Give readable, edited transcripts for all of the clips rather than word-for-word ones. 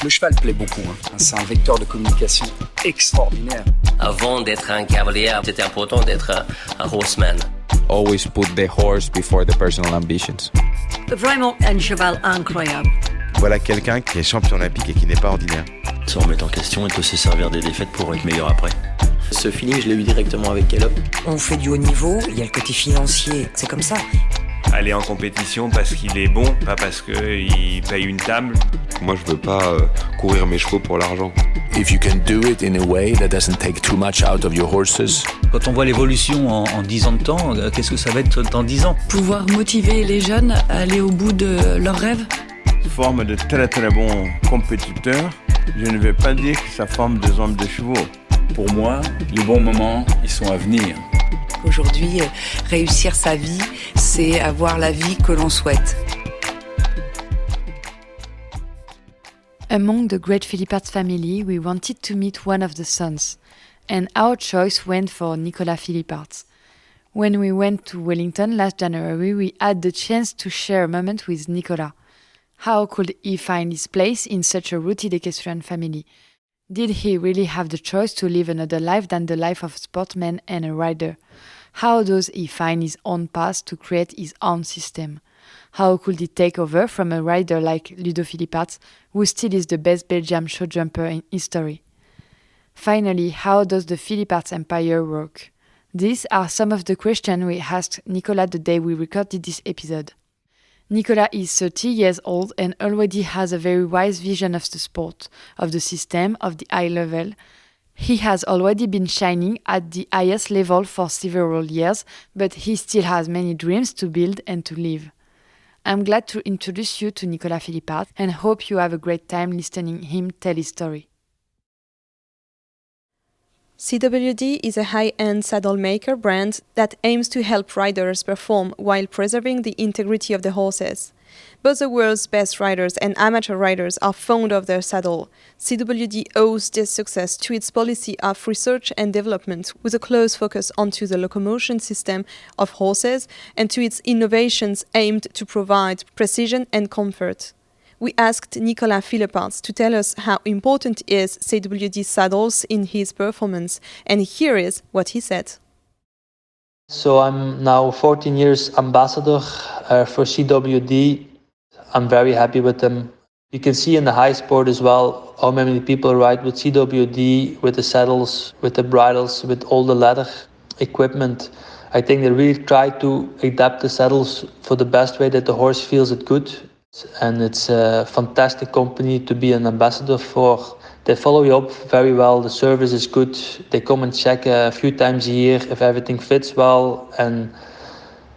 Le cheval plaît beaucoup, hein. C'est un vecteur de communication extraordinaire. Avant d'être un cavalier, c'était important d'être un horseman. Always put the horse before the personal ambitions. Vraiment un cheval incroyable. Voilà quelqu'un qui est champion olympique et qui n'est pas ordinaire. Se remettre en question et peut se servir des défaites pour être meilleur après. Ce feeling, je l'ai eu directement avec Caleb. On fait du haut niveau, il y a le côté financier, c'est comme ça. Aller en compétition parce qu'il est bon, pas parce qu'il paye une table. Moi, je veux pas courir mes chevaux pour l'argent. If you can do it in a way that doesn't take too much out of your horses. Quand on voit l'évolution en 10 ans de temps, qu'est-ce que ça va être dans 10 ans? Pouvoir motiver les jeunes à aller au bout de leurs rêves. Forme de très très bons compétiteurs. Je ne vais pas dire que ça forme des hommes de chevaux. Pour moi, les bons moments, ils sont à venir. Aujourd'hui, réussir sa vie, c'est avoir la vie que l'on souhaite. Among the great Philippaerts family, we wanted to meet one of the sons, and our choice went for Nicola Philippaerts. When we went to Wellington last January, we had the chance to share a moment with Nicola. How could he find his place in such a rooted equestrian family? Did he really have the choice to live another life than the life of a sportsman and a rider? How does he find his own path to create his own system? How could he take over from a rider like Ludo Philippaerts, who still is the best Belgian show jumper in history? Finally, how does the Philippaerts Empire work? These are some of the questions we asked Nicola the day we recorded this episode. Nicola is 30 years old and already has a very wise vision of the sport, of the system, of the high level. He has already been shining at the highest level for several years, but he still has many dreams to build and to live. I'm glad to introduce you to Nicola Philippaerts and hope you have a great time listening him tell his story. CWD is a high-end saddle maker brand that aims to help riders perform while preserving the integrity of the horses. Both the world's best riders and amateur riders are fond of their saddle. CWD owes this success to its policy of research and development with a close focus onto the locomotion system of horses and to its innovations aimed to provide precision and comfort. We asked Nicola Philippaerts to tell us how important is CWD saddles in his performance, and here is what he said. So I'm now 14 years ambassador for CWD. I'm very happy with them. You can see in the high sport as well how many people ride with CWD, with the saddles, with the bridles, with all the leather equipment. I think they really try to adapt the saddles for the best way that the horse feels it good. And it's a fantastic company to be an ambassador for. They follow you up very well, the service is good. They come and check a few times a year if everything fits well, and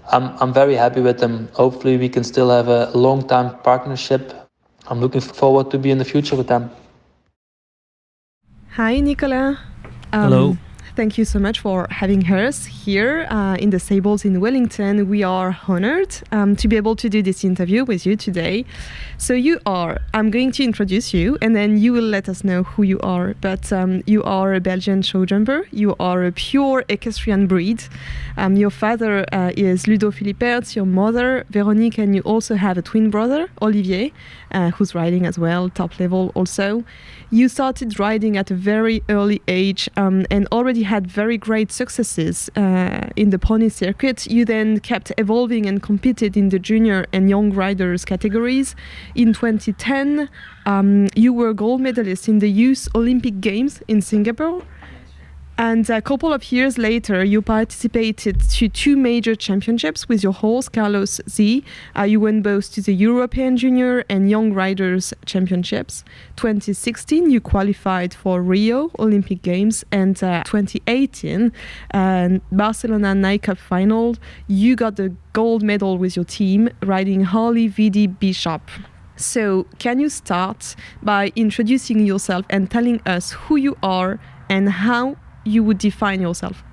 I'm very happy with them. Hopefully we can still have a long-time partnership. I'm looking forward to be in the future with them. Hi Nicola. Hello. Thank you so much for having us here in the Stables in Wellington. We are honored to be able to do this interview with you today. So I'm going to introduce you and then you will let us know who you are. But you are a Belgian show jumper. You are a pure equestrian breed. Your father is Ludo Philippaerts, your mother, Veronique, and you also have a twin brother, Olivier, who's riding as well, top level also. You started riding at a very early age and already had very great successes in the pony circuit. You then kept evolving and competed in the junior and young riders categories. In 2010, you were gold medalist in the Youth Olympic Games in Singapore. And a couple of years later, you participated to 2 major championships with your horse, Carlos Z. You went both to the European Junior and Young Riders Championships. 2016, you qualified for Rio Olympic Games. And 2018, Barcelona Night Cup final, you got the gold medal with your team, riding Harley VD Bishop. So can you start by introducing yourself and telling us who you are and how you would define yourself?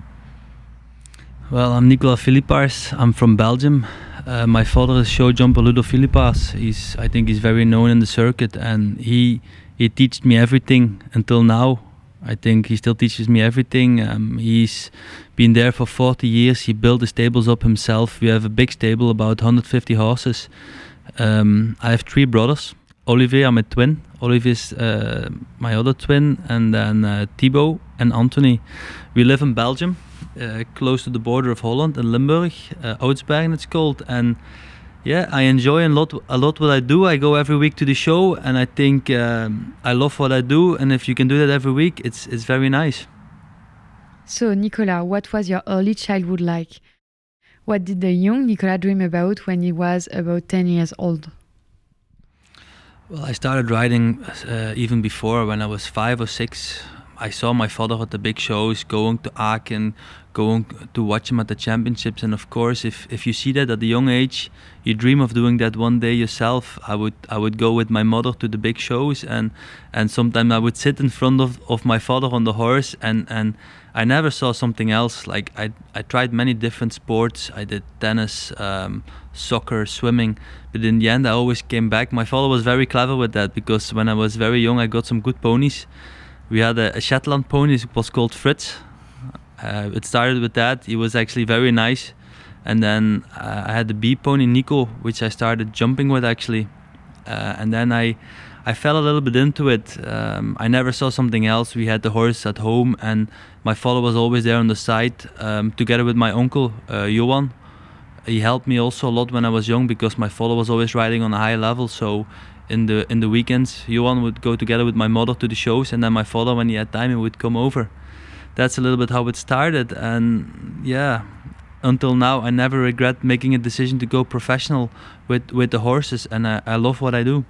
Well, I'm Nicola Philippaerts. I'm from Belgium. My father is show jumper Ludo Philippaerts. I think he's very known in the circuit, and he taught me everything until now. I think he still teaches me everything. He's been there for 40 years. He built the stables up himself. We have a big stable, about 150 horses. I have 3 brothers. Olivier, my twin. Olivier is my other twin, and then Thibaut and Anthony. We live in Belgium, close to the border of Holland, in Limburg, Oudsbergen it's called. And yeah, I enjoy a lot what I do. I go every week to the show, and I think I love what I do. And if you can do that every week, it's very nice. So, Nicola, what was your early childhood like? What did the young Nicola dream about when he was about 10 years old? Well, I started riding even before, when I was 5 or 6. I saw my father at the big shows, going to Aachen, going to watch him at the championships. And of course, if you see that at a young age, you dream of doing that one day yourself. I would go with my mother to the big shows, and sometimes I would sit in front of my father on the horse, and I never saw something else. Like I tried many different sports. I did tennis, soccer, swimming, but in the end I always came back. My father was very clever with that, because when I was very young I got some good ponies. We had a Shetland pony, it was called Fritz. It started with that. He was actually very nice. And then I had the B pony Nico, which I started jumping with actually. And then I fell a little bit into it. I never saw something else. We had the horse at home, and my father was always there on the side, together with my uncle Johan. He helped me also a lot when I was young, because my father was always riding on a high level. So in the weekends, Johan would go together with my mother to the shows, and then my father, when he had time, he would come over. That's a little bit how it started, and yeah, until now I never regret making a decision to go professional with the horses, and I love what I do.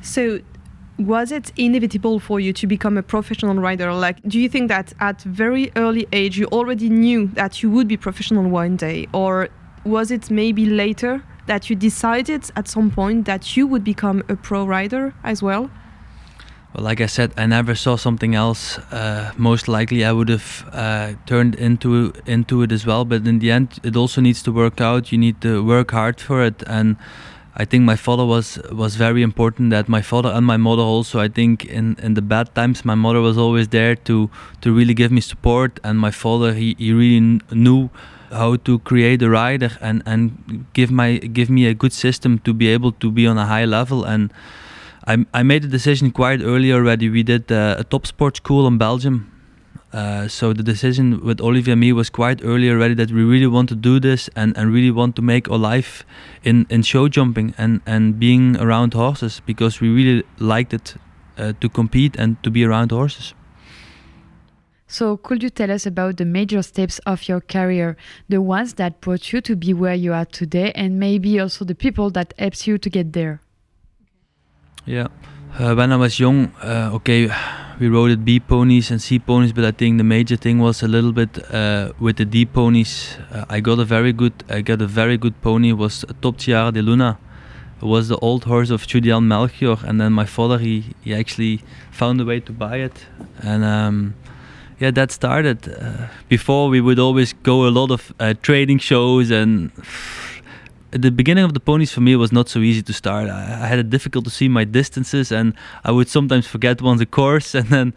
So, was it inevitable for you to become a professional rider? Like, do you think that at very early age you already knew that you would be professional one day, or was it maybe later that you decided at some point that you would become a pro rider as well? Well, like I said, I never saw something else. Most likely I would have turned into it as well, but in the end it also needs to work out. You need to work hard for it, and I think my father was very important. That my father and my mother also, I think in the bad times my mother was always there to really give me support, and my father he really knew how to create a rider and give me a good system to be able to be on a high level. And I made a decision quite early already. We did a top sport school in Belgium. So the decision with Olivier and me was quite early already, that we really want to do this and really want to make our life in show jumping and being around horses, because we really liked it to compete and to be around horses. So could you tell us about the major steps of your career, the ones that brought you to be where you are today, and maybe also the people that helped you to get there? Yeah, when I was young, we rode B ponies and C ponies, but I think the major thing was a little bit with the D ponies. I got a very good pony. It was Top Tiara de Luna. It was the old horse of Julian Melchior, and then my father he actually found a way to buy it, and yeah, that started. Before we would always go a lot of trading shows, and at the beginning of the ponies for me it was not so easy to start. I had it difficult to see my distances, and I would sometimes forget once a course, and then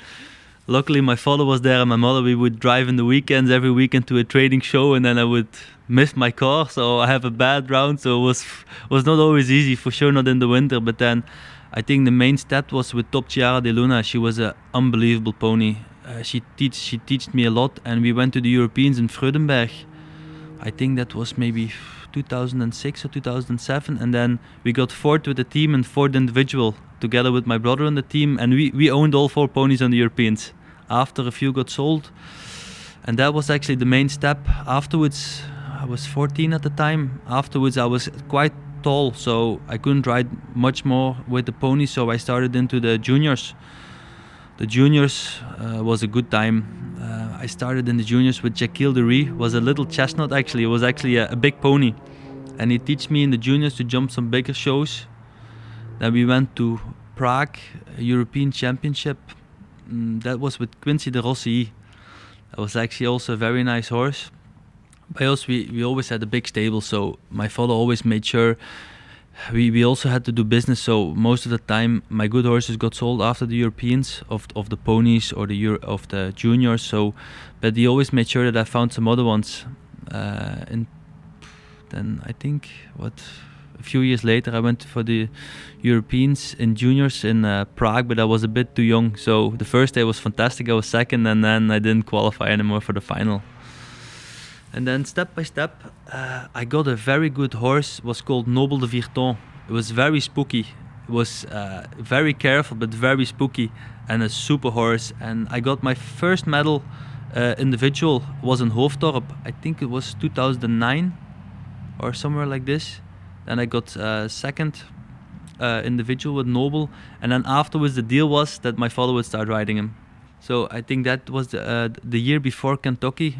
luckily my father was there and my mother. We would drive in the weekends, every weekend, to a trading show, and then I would miss my car, so I have a bad round. So it was not always easy, for sure not in the winter. But then I think the main step was with Top Tiara de Luna. She was an unbelievable pony. She taught me a lot, and we went to the Europeans in Freudenberg. I think that was maybe 2006 or 2007, and then we got fourth with the team and fourth individual together with my brother on the team, and we owned all 4 ponies on the Europeans. After a few got sold, and that was actually the main step. Afterwards, I was 14 at the time. Afterwards I was quite tall, so I couldn't ride much more with the ponies, so I started into the juniors. The juniors was a good time. I started in the juniors with Jacques de Rie. Was a little chestnut actually. It was actually a big pony, and he taught me in the juniors to jump some bigger shows. Then we went to Prague, a European Championship. That was with Quincy de Rossi. That was actually also a very nice horse. By us, we always had a big stable, so my father always made sure we also had to do business. So most of the time my good horses got sold after the Europeans of the ponies or of the juniors. So, but he always made sure that I found some other ones. And then I think A few years later I went for the Europeans in juniors in Prague, but I was a bit too young. So the first day was fantastic, I was second, and then I didn't qualify anymore for the final. And then step by step I got a very good horse, was called Noble de Virton. It was very spooky. It was very careful but very spooky, and a super horse. And I got my first medal individual, was in Hoofddorp. I think it was 2009 or somewhere like this. Then I got second individual with Noble, and then afterwards the deal was that my father would start riding him. So I think that was the year before Kentucky.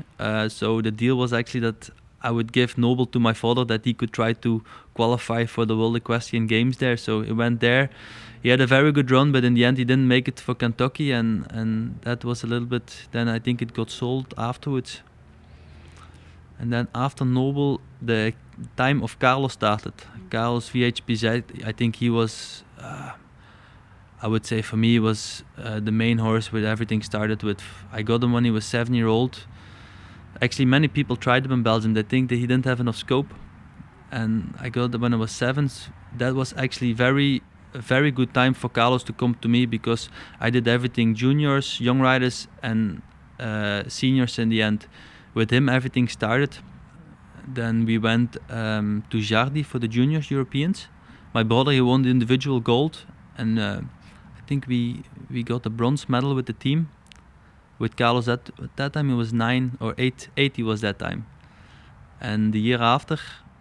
So the deal was actually that I would give Noble to my father, that he could try to qualify for the World Equestrian Games there. So he went there. He had a very good run, but in the end he didn't make it for Kentucky, and that was a little bit. Then I think it got sold afterwards. And then after Noble, the time of Carlos started. Carlos VHPZ, I think he was, I would say for me, he was the main horse where everything started with. I got him when he was 7-year-old. Actually, many people tried him in Belgium. They think that he didn't have enough scope. And I got him when I was 7. That was actually a very good time for Carlos to come to me, because I did everything, juniors, young riders and seniors in the end. With him everything started. Then we went to Jardy for the juniors Europeans. My brother, he won the individual gold, and I think we got a bronze medal with the team. With Carlos at that time he was 9 or 8 he was that time. And the year after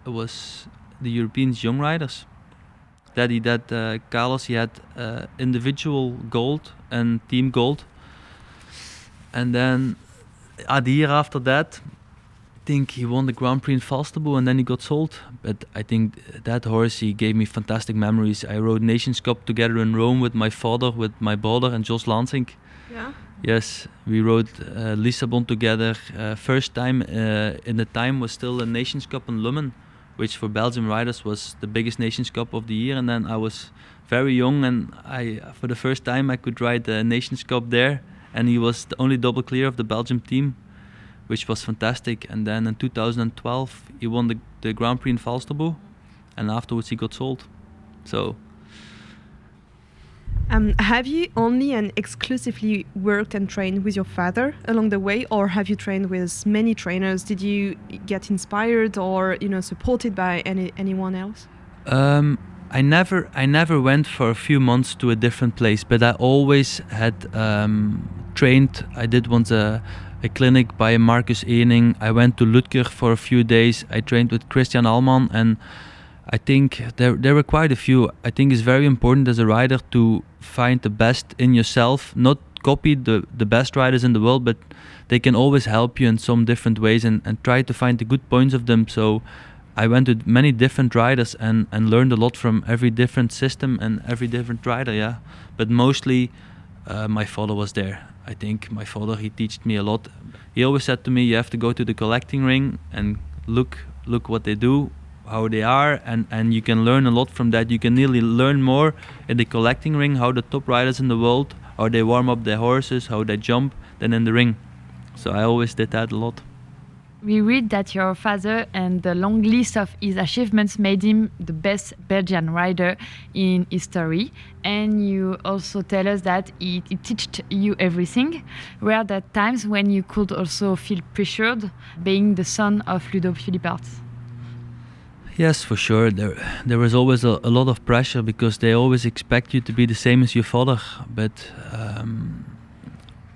it was the Europeans young riders. Carlos, he had individual gold and team gold. And then the year after that, I think he won the Grand Prix in Falsterbo, and then he got sold. But I think that horse, he gave me fantastic memories. I rode Nations Cup together in Rome with my father, with my brother and Jos Lansing. Yeah. Yes, we rode Lissabon together. First time in the time was still a Nations Cup in Lummen, which for Belgian riders was the biggest Nations Cup of the year. And then I was very young, and for the first time I could ride the Nations Cup there. And he was the only double clear of the Belgium team, which was fantastic. And then in 2012 he won the Grand Prix in Falsterbo, and afterwards he got sold. So have you only and exclusively worked and trained with your father along the way, or have you trained with many trainers? Did you get inspired or supported by anyone else? I never went for a few months to a different place, but I always had trained. I did once a clinic by Marcus Ening. I went to Lutker for a few days. I trained with Christian Alman, and I think there were quite a few. I think it's very important as a rider to find the best in yourself, not copy the best riders in the world, but they can always help you in some different ways, and try to find the good points of them. So I went to many different riders and learned a lot from every different system and every different rider, yeah. But mostly my father was there. I think my father, he taught me a lot. He always said to me, you have to go to the collecting ring and look what they do, how they are, and you can learn a lot from that. You can nearly learn more in the collecting ring, how the top riders in the world, how they warm up their horses, how they jump, than in the ring. So I always did that a lot. We read that your father and the long list of his achievements made him the best Belgian rider in history. And you also tell us that he taught you everything. Were there times when you could also feel pressured, being the son of Ludo Philippaerts? Yes, for sure. There was always a lot of pressure, because they always expect you to be the same as your father. But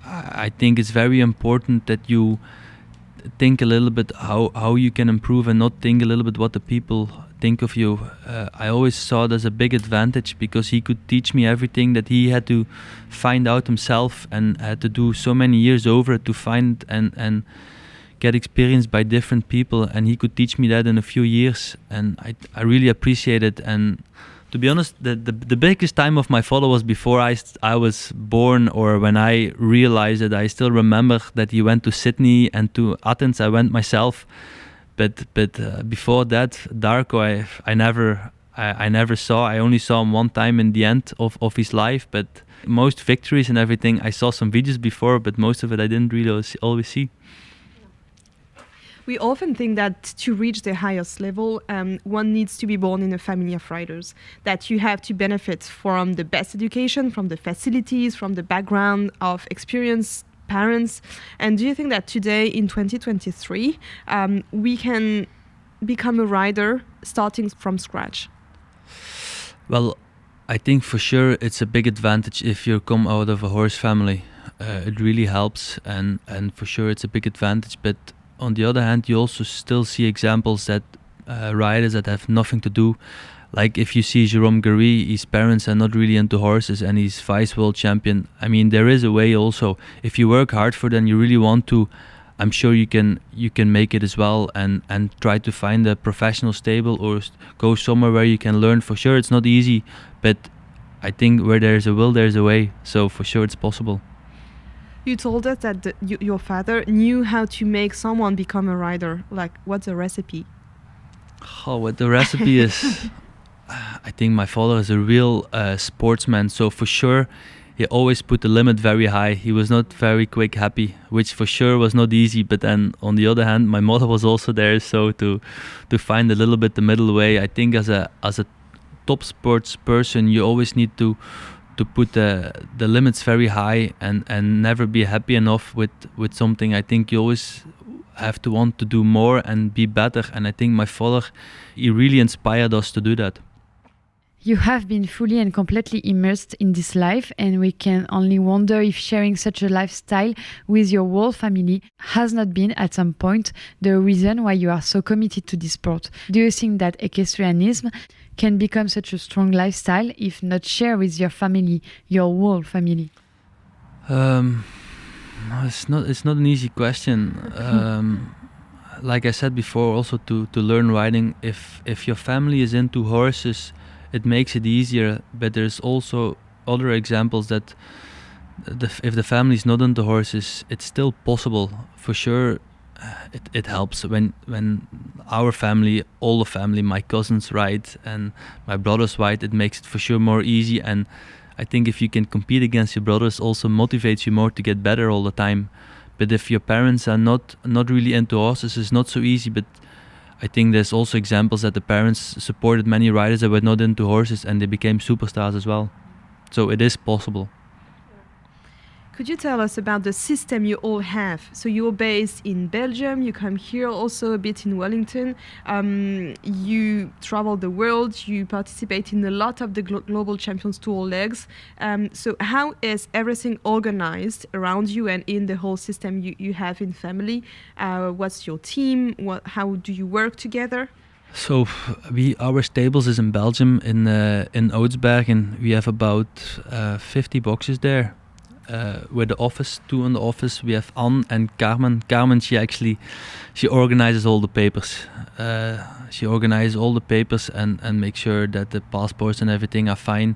I think it's very important that you think a little bit how you can improve, and not think a little bit what the people think of you. I always saw it as a big advantage, because he could teach me everything that he had to find out himself, and had to do so many years over to find and get experience by different people, and he could teach me that in a few years, and I really appreciate it. And to be honest, the biggest time of my father was before I was born, or when I realized it. I still remember that he went to Sydney and to Athens. I went myself, but before that, Darko, I never saw. I only saw him one time in the end of his life. But most victories and everything, I saw some videos before, but most of it I didn't really always see. We often think that to reach the highest level, one needs to be born in a family of riders, that you have to benefit from the best education, from the facilities, from the background of experienced parents. And do you think that today in 2023, we can become a rider starting from scratch? Well, I think for sure it's a big advantage if you come out of a horse family. It really helps, and for sure it's a big advantage. But on the other hand, you also still see examples that riders that have nothing to do. Like if you see Jérôme Gary, his parents are not really into horses and he's vice world champion. I mean, there is a way also. If you work hard for it and you really want to, I'm sure you can make it as well, and try to find a professional stable or go somewhere where you can learn. For sure it's not easy, but I think where there's a will, there's a way. So for sure it's possible. You told us that your father knew how to make someone become a rider. Like, what's the recipe? Oh, what the recipe is? I think my father is a real sportsman. So for sure, he always put the limit very high. He was not very quick happy, which for sure was not easy. But then on the other hand, my mother was also there. So to find a little bit the middle way, I think as a top sports person, you always need to put the limits very high and never be happy enough with something. I think you always have to want to do more and be better. And I think my father, he really inspired us to do that. You have been fully and completely immersed in this life, and we can only wonder if sharing such a lifestyle with your whole family has not been at some point the reason why you are so committed to this sport. Do you think that equestrianism can become such a strong lifestyle if not shared with your family, your whole family? It's not an easy question. Like I said before, also to learn riding, if your family is into horses, it makes it easier. But there's also other examples that if the family is not into horses, it's still possible. For sure, it helps when our family, all the family, my cousins ride and my brothers ride. It makes it for sure more easy. And I think if you can compete against your brothers, also motivates you more to get better all the time. But if your parents are not really into horses, it's not so easy. But I think there's also examples that the parents supported many riders that were not into horses and they became superstars as well. So it is possible. Could you tell us about the system you all have? So you're based in Belgium, you come here also a bit in Wellington, you travel the world, you participate in a lot of the Global Champions Tour legs. So how is everything organized around you and in the whole system you have in family? What's your team? How do you work together? So our stables is in Belgium, in Oudsberg, and we have about 50 boxes there. With the office, 2 in the office, we have Anne and Carmen. Carmen, she organizes all the papers. She organizes all the papers and makes sure that the passports and everything are fine.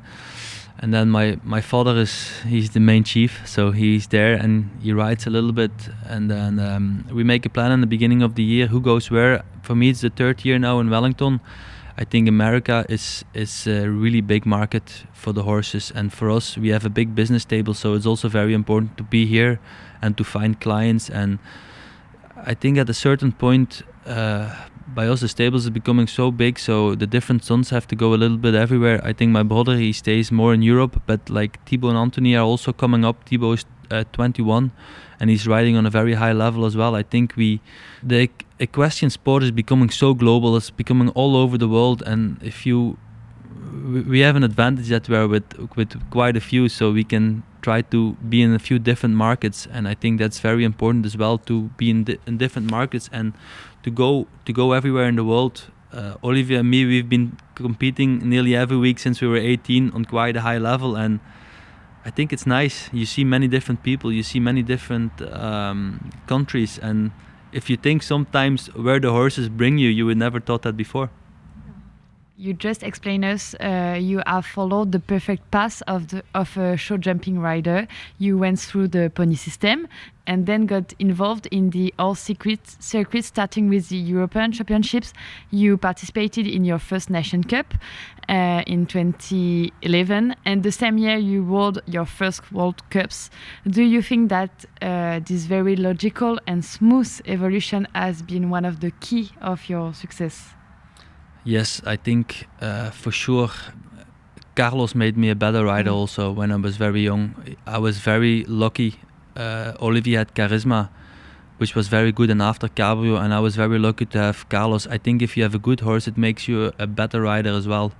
And then my father he's the main chief, so he's there and he rides a little bit. And then we make a plan in the beginning of the year, who goes where. For me, it's the 3rd year now in Wellington. I think America is a really big market for the horses, and for us we have a big business table, so it's also very important to be here and to find clients. And I think at a certain point by us the stables is becoming so big, so the different sons have to go a little bit everywhere. I think my brother, he stays more in Europe, but like Thibaut and Anthony are also coming up. Thibaut is 21 and he's riding on a very high level as well. I think the equestrian sport is becoming so global, it's becoming all over the world, and we have an advantage that we're with quite a few, so we can try to be in a few different markets, and I think that's very important as well, to be in different markets and to go everywhere in the world. Olivier and me, we've been competing nearly every week since we were 18 on quite a high level, and I think it's nice. You see many different people, you see many different countries, and if you think sometimes where the horses bring you, you would never thought that before. You just explained us you have followed the perfect path of a show jumping rider. You went through the pony system and then got involved in the all circuit, starting with the European Championships. You participated in your first Nation Cup in 2011, and the same year you won your first World Cups. Do you think that this very logical and smooth evolution has been one of the key of your success? Yes, I think for sure Carlos made me a better rider also when I was very young. I was very lucky. Olivier had charisma, which was very good, and after Cabrio, and I was very lucky to have Carlos. I think if you have a good horse, it makes you a better rider as well.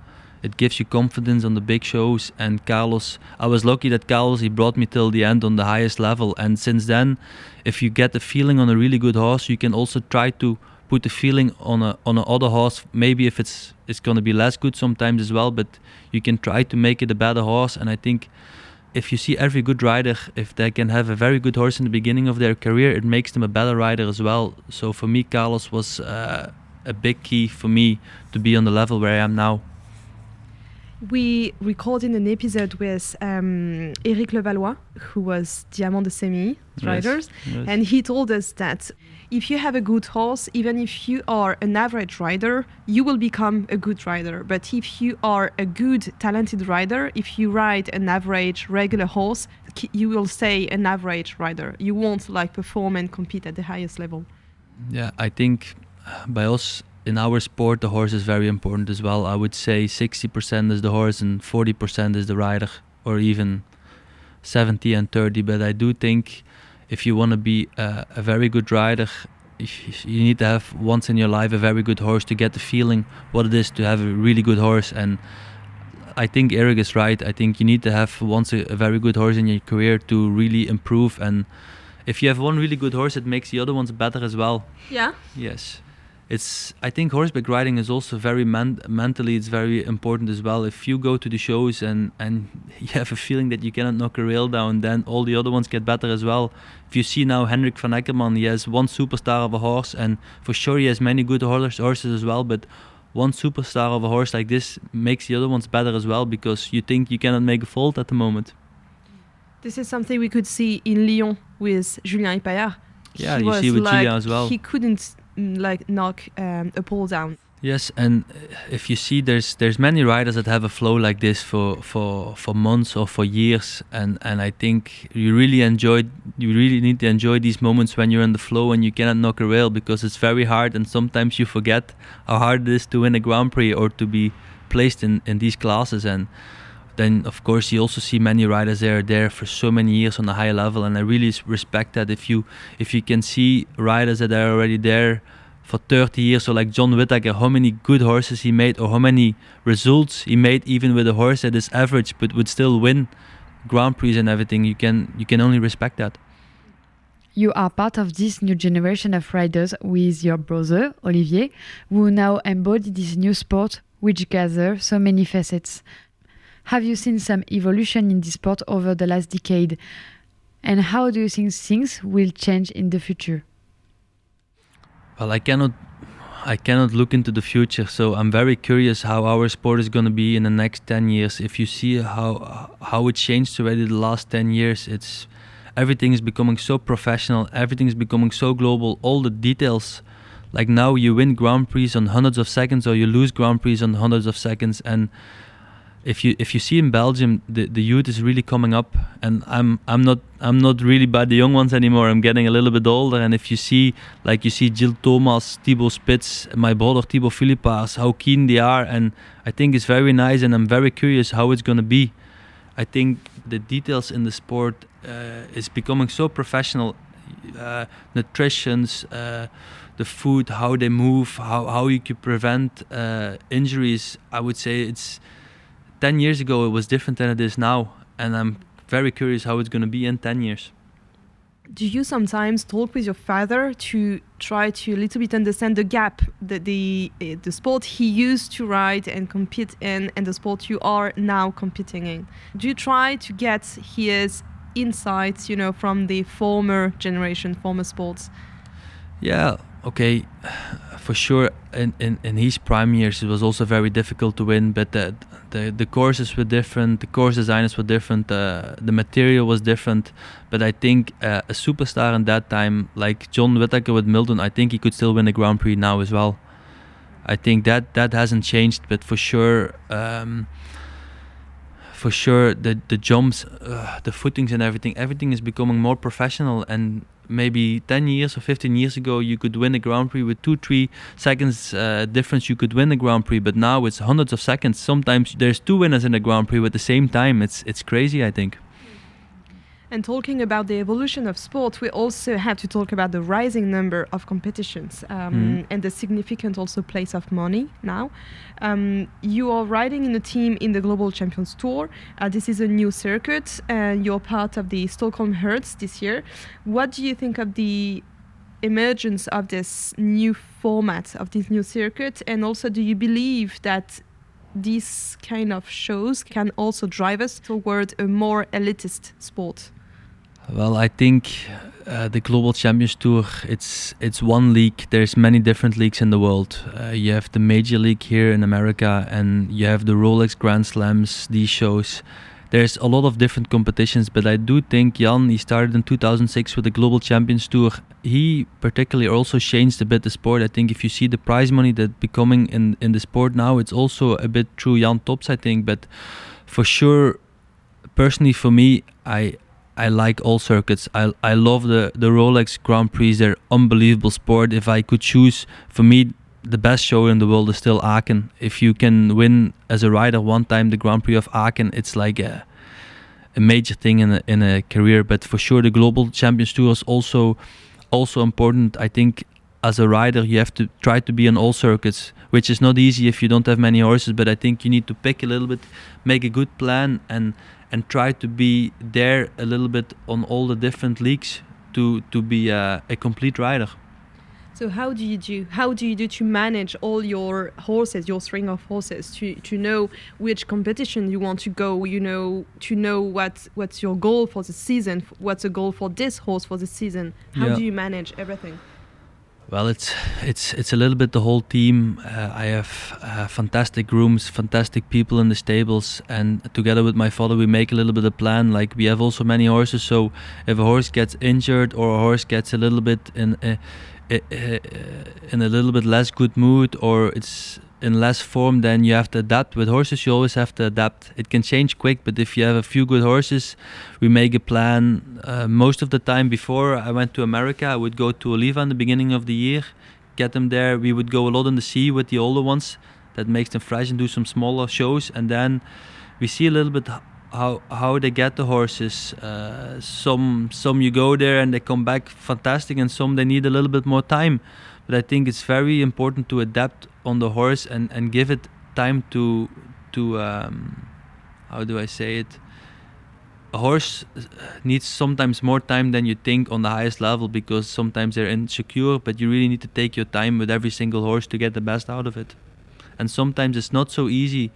It gives you confidence on the big shows, and Carlos, I was lucky that Carlos, he brought me till the end on the highest level, and since then, if you get the feeling on a really good horse, you can also try to put the feeling on a other horse. Maybe if it's going to be less good sometimes as well, but you can try to make it a better horse. And I think if you see every good rider, if they can have a very good horse in the beginning of their career, it makes them a better rider as well. So for me, Carlos was a big key for me to be on the level where I am now. We recorded an episode with Eric Levallois, who was Diamant de Semi riders, yes. And he told us that if you have a good horse, even if you are an average rider, you will become a good rider. But if you are a good, talented rider, if you ride an average, regular horse, you will stay an average rider. You won't perform and compete at the highest level. Yeah, I think by us, in our sport, the horse is very important as well. I would say 60% is the horse and 40% is the rider, or even 70 and 30. But I do think if you want to be a very good rider, you need to have once in your life a very good horse to get the feeling what it is to have a really good horse. And I think Eric is right. I think you need to have once a very good horse in your career to really improve. And if you have one really good horse, it makes the other ones better as well. Yeah? Yes. I think horseback riding is also very mentally, it's very important as well. If you go to the shows and you have a feeling that you cannot knock a rail down, then all the other ones get better as well. If you see now Hendrik van Eckermann, he has one superstar of a horse, and for sure he has many good horses as well, but one superstar of a horse like this makes the other ones better as well, because you think you cannot make a fault at the moment. This is something we could see in Lyon with Julien Philippaerts. Yeah, you see with Julien as well. He couldn't knock a pole down. Yes, and if you see, there's many riders that have a flow like this for months or for years, and I think you really need to enjoy these moments when you're in the flow and you cannot knock a rail, because it's very hard, and sometimes you forget how hard it is to win a Grand Prix or to be placed in these classes. And then of course you also see many riders that are there for so many years on a high level, and I really respect that. If you can see riders that are already there for 30 years, so like John Whittaker, how many good horses he made, or how many results he made even with a horse that is average but would still win Grand Prix and everything, you can only respect that. You are part of this new generation of riders with your brother, Olivier, who now embody this new sport which gathers so many facets. Have you seen some evolution in this sport over the last decade? And how do you think things will change in the future? Well, I cannot look into the future, so I'm very curious how our sport is going to be in the next 10 years. If you see how it changed already the last 10 years, everything is becoming so professional, everything is becoming so global, all the details. Like now you win Grand Prix on hundreds of seconds, or you lose Grand Prix on hundreds of seconds, and if you see in Belgium, the youth is really coming up, and I'm not really by the young ones anymore. I'm getting a little bit older, and if you see Gilles Thomas, Thibaut Spitz, my brother Thibaut Philippaerts, how keen they are, and I think it's very nice, and I'm very curious how it's going to be. I think the details in the sport is becoming so professional. Nutritions, the food, how they move, how you can prevent injuries. I would say it's 10 years ago it was different than it is now, and I'm very curious how it's going to be in 10 years. Do you sometimes talk with your father to try to a little bit understand the gap that the sport he used to ride and compete in and the sport you are now competing in? Do you try to get his insights, from the former generation, former sports? Yeah, okay, for sure in his prime years it was also very difficult to win, but the courses were different, the course designers were different, the material was different. But I think a superstar in that time, like John Whittaker with Milton, I think he could still win a Grand Prix now as well. I think that hasn't changed, but for sure the jumps, the footings and everything is becoming more professional. And maybe 10 years or 15 years ago you could win a Grand Prix with 2-3 seconds difference, you could win a Grand Prix, but now it's hundreds of seconds. Sometimes there's 2 winners in a Grand Prix at the same time. It's crazy, I think. And talking about the evolution of sport, we also have to talk about the rising number of competitions and the significant also place of money now. You are riding in a team in the Global Champions Tour. This is a new circuit and you're part of the Stockholm Hertz this year. What do you think of the emergence of this new format, of this new circuit? And also, do you believe that these kind of shows can also drive us toward a more elitist sport? Well, I think the Global Champions Tour, it's one league. There's many different leagues in the world. You have the Major League here in America, and you have the Rolex Grand Slams, these shows. There's a lot of different competitions, but I do think Jan, he started in 2006 with the Global Champions Tour. He particularly also changed a bit the sport. I think if you see the prize money that becoming in the sport now, it's also a bit through Jan Tops, I think. But for sure, personally for me, I like all circuits. I love the Rolex Grand Prix. They're unbelievable sport. If I could choose, for me, the best show in the world is still Aachen. If you can win as a rider one time the Grand Prix of Aachen, it's like a major thing in a career. But for sure, the Global Champions Tour is also important. I think as a rider, you have to try to be on all circuits, which is not easy if you don't have many horses. But I think you need to pick a little bit, make a good plan, and try to be there a little bit on all the different leagues to be a complete rider. So how do you do to manage all your horses, your string of horses, to know which competition you want to go, to know what's your goal for the season, what's the goal for this horse for the season? How do you manage everything? Well, it's a little bit the whole team. I have fantastic grooms, fantastic people in the stables, and together with my father we make a little bit of plan. Like, we have also many horses, so if a horse gets injured or a horse gets a little bit in a little bit less good mood or it's in less form, then you have to adapt. With horses, you always have to adapt. It can change quick, but if you have a few good horses, we make a plan. Most of the time, before I went to America, I would go to Oliva in the beginning of the year, get them there. We would go a lot in the sea with the older ones. That makes them fresh, and do some smaller shows, and then we see a little bit how they get the horses. Some you go there and they come back fantastic, and some they need a little bit more time. But I think it's very important to adapt on the horse and give it time to how do I say it? A horse needs sometimes more time than you think on the highest level, because sometimes they're insecure, but you really need to take your time with every single horse to get the best out of it. And sometimes it's not so easy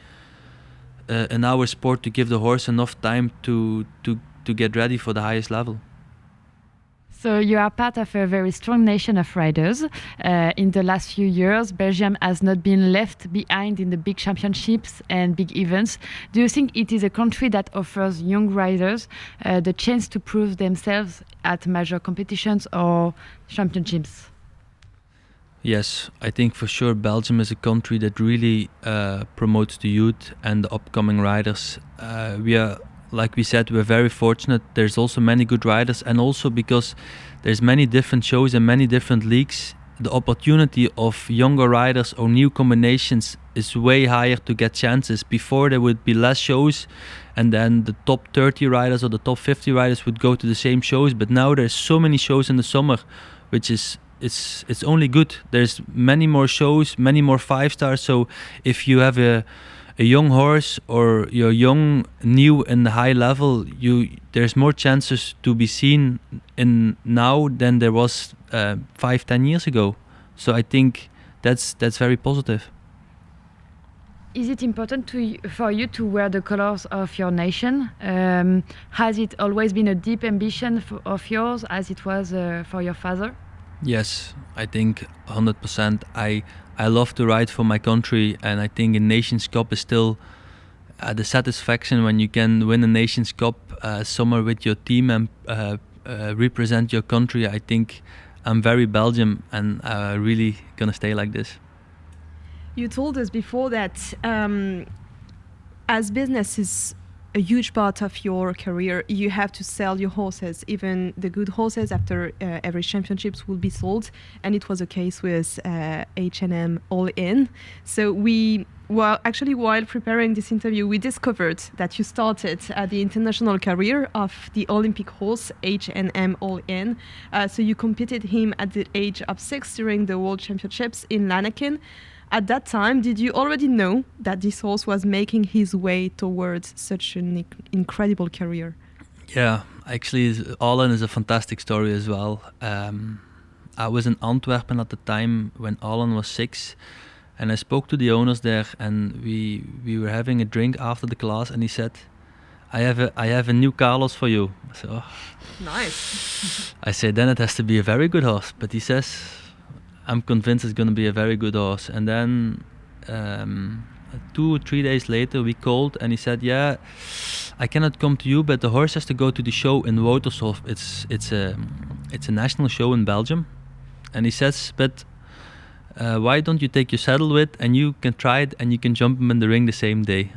in our sport to give the horse enough time to get ready for the highest level. So you are part of a very strong nation of riders. In the last few years, Belgium has not been left behind in the big championships and big events. Do you think it is a country that offers young riders the chance to prove themselves at major competitions or championships? Yes, I think for sure Belgium is a country that really promotes the youth and the upcoming riders. Like we said, we're very fortunate. There's also many good riders, and also because there's many different shows and many different leagues, the opportunity of younger riders or new combinations is way higher to get chances. Before there would be less shows, and then the top 30 riders or the top 50 riders would go to the same shows. But now there's so many shows in the summer, which is it's only good. There's many more shows, many more 5-stars. So if you have a young horse or you're young, new in the high level, there's more chances to be seen in now than there was 5-10 years ago. So I think that's very positive. Is it important for you to wear the colors of your nation? Has it always been a deep ambition of yours, as it was for your father? Yes, I think 100%. I love to ride for my country, and I think a Nations Cup is still the satisfaction when you can win a Nations Cup somewhere with your team and represent your country. I think I'm very Belgian, and really gonna stay like this. You told us before that as business is a huge part of your career, you have to sell your horses. Even the good horses, after every championships, will be sold, and it was a case with H&M All In. So while preparing this interview, we discovered that you started the international career of the Olympic horse H&M All In. So you competed him at the age of 6 during the World Championships in Lanaken. At that time, did you already know that this horse was making his way towards such an incredible career? Yeah, actually, Alan is a fantastic story as well. I was in Antwerpen at the time when Alan was 6, and I spoke to the owners there, and we were having a drink after the class, and he said, I have a new Carlos for you. So nice. I said, then it has to be a very good horse, but he says, I'm convinced it's going to be a very good horse. And then 2 or 3 days later we called, and he said, yeah, I cannot come to you, but the horse has to go to the show in Woutershof. It's a national show in Belgium. And he says, but why don't you take your saddle with, and you can try it, and you can jump him in the ring the same day.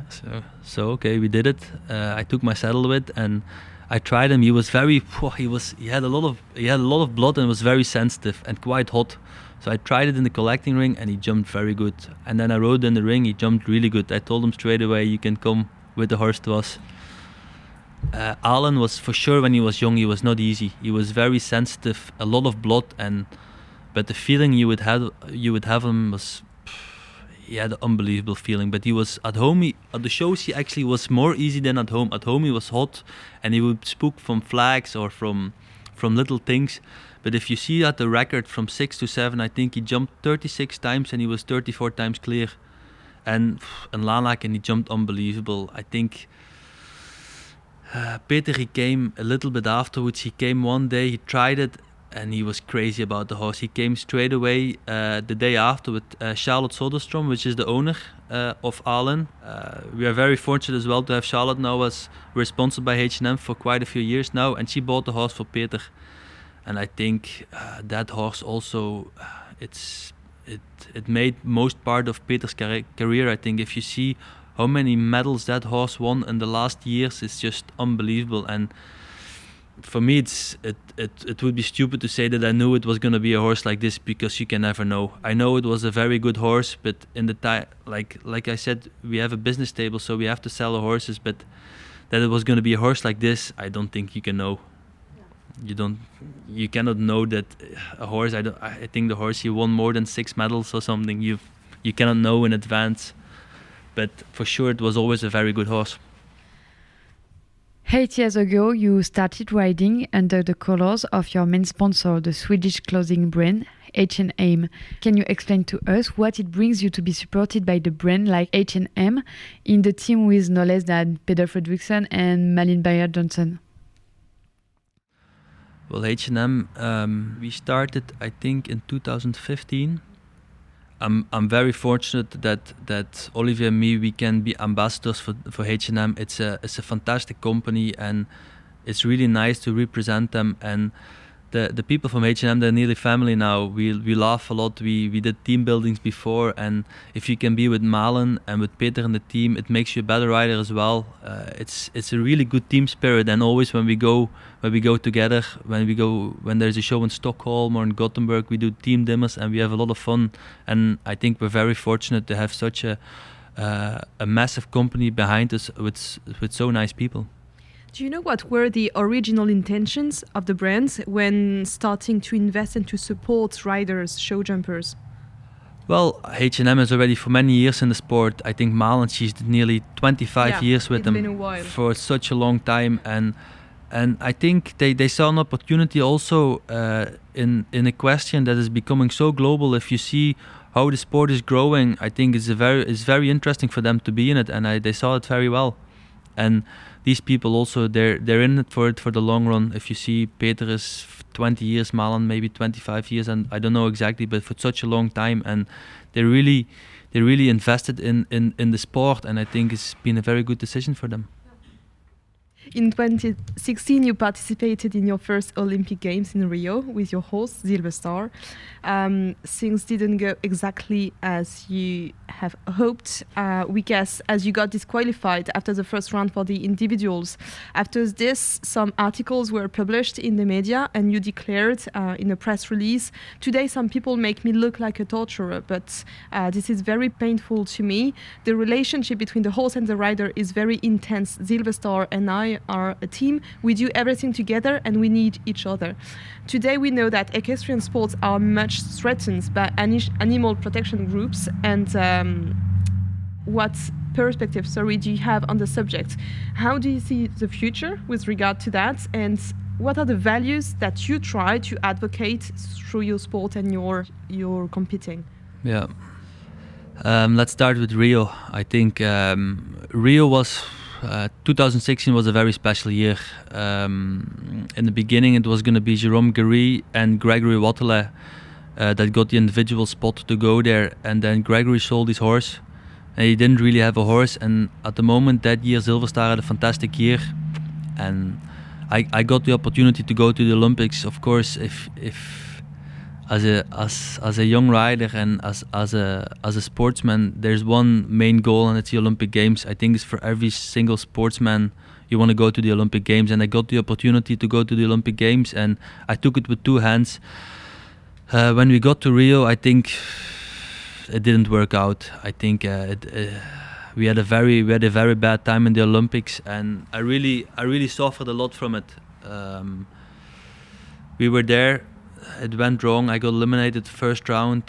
So okay, we did it. I took my saddle with, and I tried him. He was he had a lot of blood, and was very sensitive and quite hot. So I tried it in the collecting ring, and he jumped very good. And then I rode in the ring, he jumped really good. I told him straight away, you can come with the horse to us. Alan was, for sure, when he was young, he was not easy. He was very sensitive, a lot of blood, but the feeling you would have him was, he had an unbelievable feeling. But he was at home, at the shows he actually was more easy than at home. At home he was hot, and he would spook from flags or from little things. But if you see at the record from 6 to 7, I think he jumped 36 times and he was 34 times clear. And in Lanaken he jumped unbelievable. I think Peter, he came a little bit afterwards. He came one day, he tried it, and he was crazy about the horse. He came straight away the day after with Charlotte Soderstrom, which is the owner of Alan. We are very fortunate as well to have Charlotte now, as we're sponsored by H&M for quite a few years now, and she bought the horse for Peter. And I think that horse also, it made most part of Peter's career. I think if you see how many medals that horse won in the last years, it's just unbelievable. And for me, it would be stupid to say that I knew it was going to be a horse like this, because you can never know. I know it was a very good horse, but in the time, like I said, we have a business table, so we have to sell the horses. But that it was going to be a horse like this, I don't think you can know. You cannot know that a horse. I think the horse, he won more than 6 medals or something. You cannot know in advance, but for sure it was always a very good horse. 8 years ago, you started riding under the colors of your main sponsor, the Swedish clothing brand H&M. Can you explain to us what it brings you to be supported by the brand like H&M in the team with no less than Peder Fredriksson and Malin Bayer-Johnson? Well, H&M, we started, I think, in 2015. I'm very fortunate that Olivier and me, we can be ambassadors for H&M. It's a fantastic company, and it's really nice to represent them. And the people from H&M, they're nearly family now. We laugh a lot. We did team buildings before, and if you can be with Malin and with Peter in the team, it makes you a better rider as well. It's a really good team spirit, and always when we go together, when there's a show in Stockholm or in Gothenburg, we do team dinners and we have a lot of fun. And I think we're very fortunate to have such a massive company behind us with so nice people. Do you know what were the original intentions of the brands when starting to invest and to support riders, show jumpers? Well, H&M is already for many years in the sport. I think Malin, she's nearly 25 years with them for such a long time, and I think they saw an opportunity also in Equestrian that is becoming so global. If you see how the sport is growing, I think it's very interesting for them to be in it, and they saw it very well. And these people also, they're in it for the long run. If you see, Peter is 20 years, Malan maybe 25 years, and I don't know exactly, but for such a long time, and they're really invested in the sport, and I think it's been a very good decision for them. In 2016, you participated in your first Olympic Games in Rio with your horse, Silver Star. Things didn't go exactly as you have hoped. We guess as you got disqualified after the first round for the individuals. After this, some articles were published in the media and you declared in a press release, "Today some people make me look like a torturer, but this is very painful to me. The relationship between the horse and the rider is very intense. Silver Star and I are a team. We do everything together and we need each other." Today we know that equestrian sports are much threatened by animal protection groups, and what perspective, do you have on the subject? How do you see the future with regard to that, and what are the values that you try to advocate through your sport and your competing? Yeah. Let's start with Rio. I think Rio was 2016 was a very special year. In the beginning, it was going to be Jérôme Guéry and Gregory Wattele that got the individual spot to go there, and then Gregory sold his horse, and he didn't really have a horse. And at the moment that year, Silver Star had a fantastic year, and I got the opportunity to go to the Olympics. Of course, if as a young rider and as a sportsman, there's one main goal, and it's the Olympic Games. I think it's for every single sportsman, you want to go to the Olympic Games, and I got the opportunity to go to the Olympic Games, and I took it with two hands. When we got to Rio, I think it didn't work out. I think we had a very bad time in the Olympics, and I really suffered a lot from it. We were there. It went wrong. I got eliminated first round.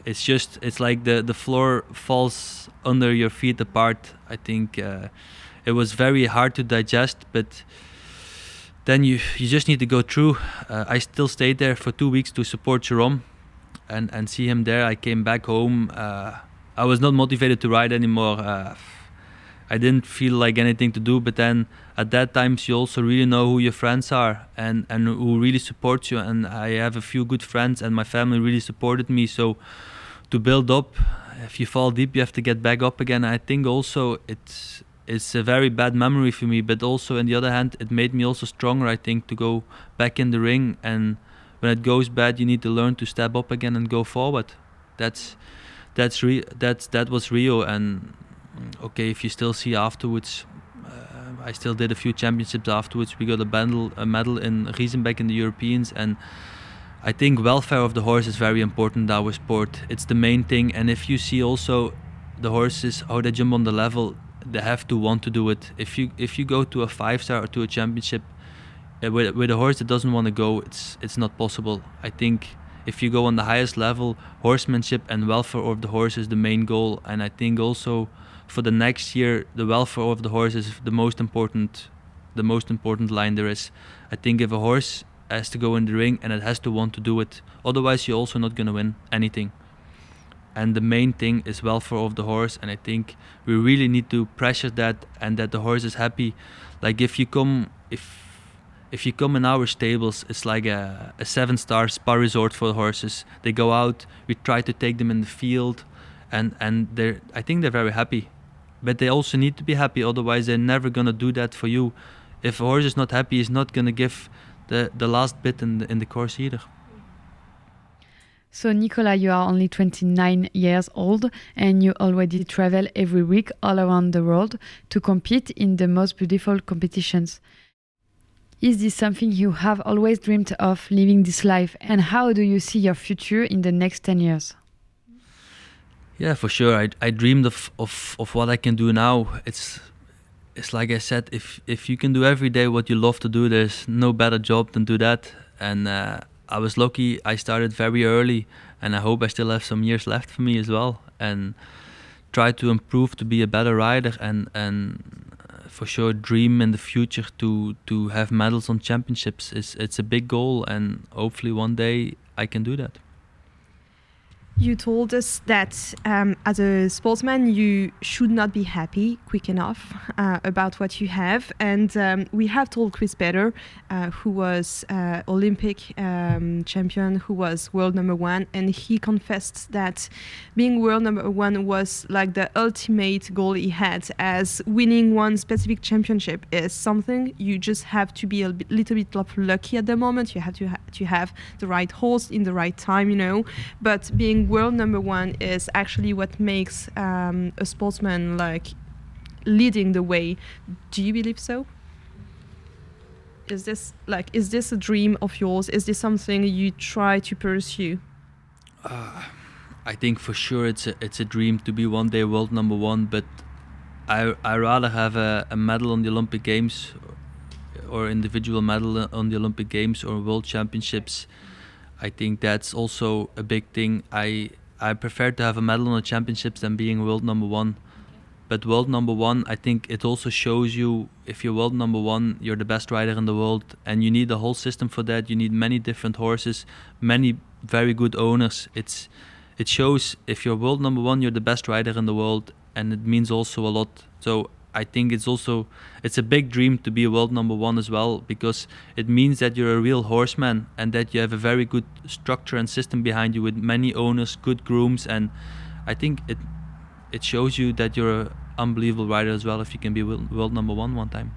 It's like the floor falls under your feet apart. I think it was very hard to digest, but then you just need to go through. I still stayed there for 2 weeks to support Jérôme and see him there. I came back home. I was not motivated to ride anymore. I didn't feel like anything to do, but then at that time you also really know who your friends are and who really supports you, and I have a few good friends and my family really supported me. So to build up, if you fall deep you have to get back up again. I think also it's a very bad memory for me, but also on the other hand it made me also stronger, I think, to go back in the ring, and when it goes bad you need to learn to step up again and go forward. That was Rio. And okay, if you still see afterwards, I still did a few championships afterwards. We got a medal in Riesenbeck in the Europeans, and I think welfare of the horse is very important in our sport. It's the main thing, and if you see also the horses, how they jump on the level, they have to want to do it. If you go to a 5-star or to a championship with a horse that doesn't want to go, it's not possible. I think if you go on the highest level, horsemanship and welfare of the horse is the main goal, and I think also for the next year, the welfare of the horse is the most important line there is. I think if a horse has to go in the ring and it has to want to do it, otherwise you're also not going to win anything. And the main thing is welfare of the horse, and I think we really need to pressure that, and that the horse is happy. Like if you come in our stables, it's like a 7-star spa resort for the horses. They go out, we try to take them in the field, and I think they're very happy. But they also need to be happy, otherwise they're never gonna do that for you. If a horse is not happy, he's not gonna give the last bit in the course either. So Nicola, you are only 29 years old and you already travel every week all around the world to compete in the most beautiful competitions. Is this something you have always dreamed of, living this life? And how do you see your future in the next 10 years? Yeah, for sure. I dreamed of what I can do now. It's like I said, if you can do every day what you love to do, there's no better job than do that. And I was lucky. I started very early, and I hope I still have some years left for me as well. And try to improve to be a better rider, and for sure dream in the future to have medals on championships. It's a big goal, and hopefully one day I can do that. You told us that as a sportsman, you should not be happy quick enough about what you have. And we have told Chris Petter, who was Olympic champion, who was world number one, and he confessed that being world number one was like the ultimate goal he had, as winning one specific championship is something you just have to be a little bit of lucky at the moment. You have to have the right horse in the right time, you know. But being world number one is actually what makes a sportsman like leading the way. Do you believe so? Is this a dream of yours? Is this something you try to pursue? I think for sure it's a dream to be one day world number one, but I rather have a medal on the Olympic Games or individual medal on the Olympic Games or World Championships. I think that's also a big thing. I prefer to have a medal on the championships than being world number one. But world number one, I think it also shows you, if you're world number one, you're the best rider in the world, and you need a whole system for that. You need many different horses, many very good owners. It shows if you're world number one, you're the best rider in the world, and it means also a lot. So I think it's a big dream to be a world number one as well, because it means that you're a real horseman and that you have a very good structure and system behind you with many owners, good grooms, and I think it shows you that you're an unbelievable rider as well if you can be world number one time.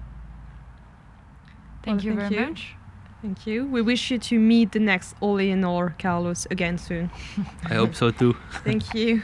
Thank you very much. Thank you. We wish you to meet the next Olin or Carlos again soon. I hope so too. Thank you.